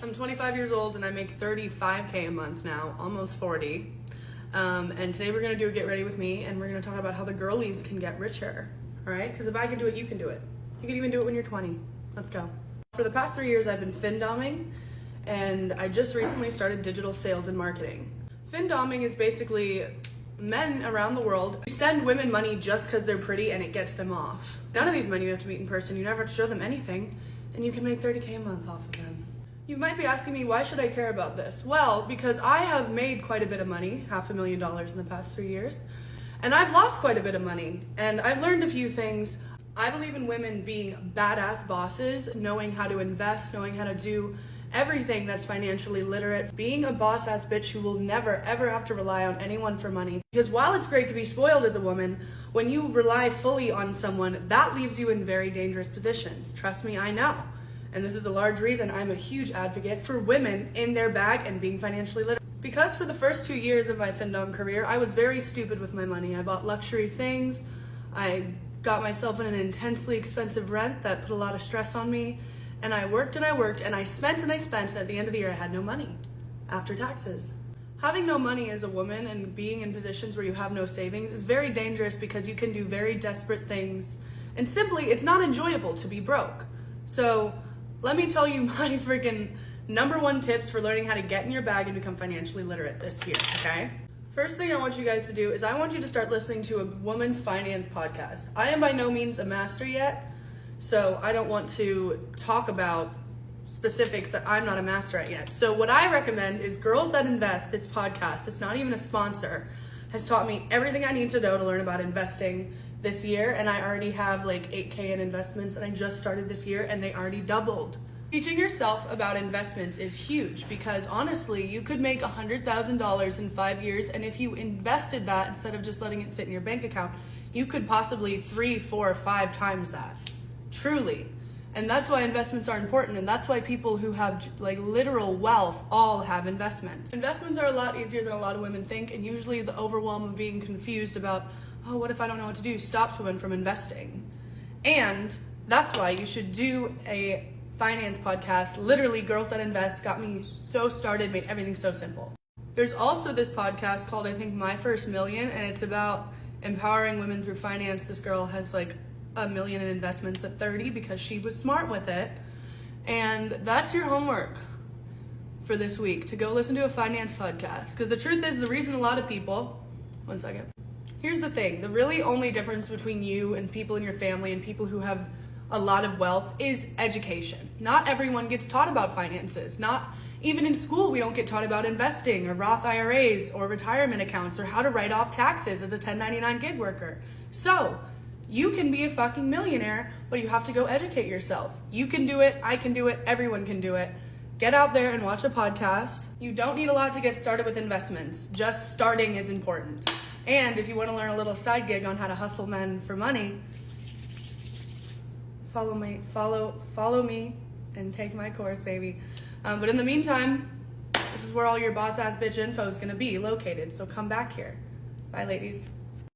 I'm 25 years old and I make $35K a month now, almost 40. And today we're gonna do a Get Ready With Me, and we're gonna talk about how the girlies can get richer, all right? Because if I can do it, you can do it. You can even do it when you're 20. Let's go. For the past 3 years, I've been fin-doming, and I just recently started digital sales and marketing. Fin-doming is basically men around the world send women money just because they're pretty and it gets them off. None of these men you have to meet in person, you never have to show them anything, and you can make $30K a month off of them. You might be asking me, why should I care about this? Well, because I have made quite a bit of money, $500,000 in the past 3 years, and I've lost quite a bit of money, and I've learned a few things. I believe in women being badass bosses, knowing how to invest, knowing how to do everything that's financially literate, being a boss-ass bitch who will never ever have to rely on anyone for money. Because while it's great to be spoiled as a woman, when you rely fully on someone, that leaves you in very dangerous positions. Trust me, I know. And this is a large reason I'm a huge advocate for women in their bag and being financially literate. Because for the first 2 years of my fin-dom career, I was very stupid with my money. I bought luxury things, I got myself in an intensely expensive rent that put a lot of stress on me, and I worked and I worked and I spent and I spent, and at the end of the year I had no money after taxes. Having no money as a woman and being in positions where you have no savings is very dangerous because you can do very desperate things, and simply it's not enjoyable to be broke. So let me tell you my freaking #1 tips for learning how to get in your bag and become financially literate this year, okay? First thing I want you guys to do is I want you to start listening to a woman's finance podcast. I am by no means a master yet, so I don't want to talk about specifics that I'm not a master at yet. So what I recommend is Girls That Invest. This podcast, it's not even a sponsor, has taught me everything I need to know to learn about investing this year, and I already have like 8K in investments, and I just started this year and they already doubled. Teaching yourself about investments is huge because honestly, you could make $100,000 in 5 years, and if you invested that instead of just letting it sit in your bank account, you could possibly 3, 4, 5 times that. Truly. And that's why investments are important, and that's why people who have like literal wealth all have investments. Investments are a lot easier than a lot of women think, and usually the overwhelm of being confused about, oh, what if I don't know what to do, stops women from investing. And that's why you should do a finance podcast. Literally, Girls That Invest got me so started, made everything so simple. There's also this podcast called, I think, My First Million, and it's about empowering women through finance. This girl has like $1 million in investments at 30 because she was smart with it. And that's your homework for this week, to go listen to a finance podcast. Because the truth is, the reason a lot of people, one second. Here's the thing, the really only difference between you and people in your family and people who have a lot of wealth is education. Not everyone gets taught about finances. Not even in school, we don't get taught about investing or Roth IRAs or retirement accounts or how to write off taxes as a 1099 gig worker. So you can be a fucking millionaire, but you have to go educate yourself. You can do it, I can do it, everyone can do it. Get out there and watch a podcast. You don't need a lot to get started with investments. Just starting is important. And if you want to learn a little side gig on how to hustle men for money, follow me and take my course, baby. But in the meantime, this is where all your boss ass bitch info is going to be located. So come back here. Bye, ladies.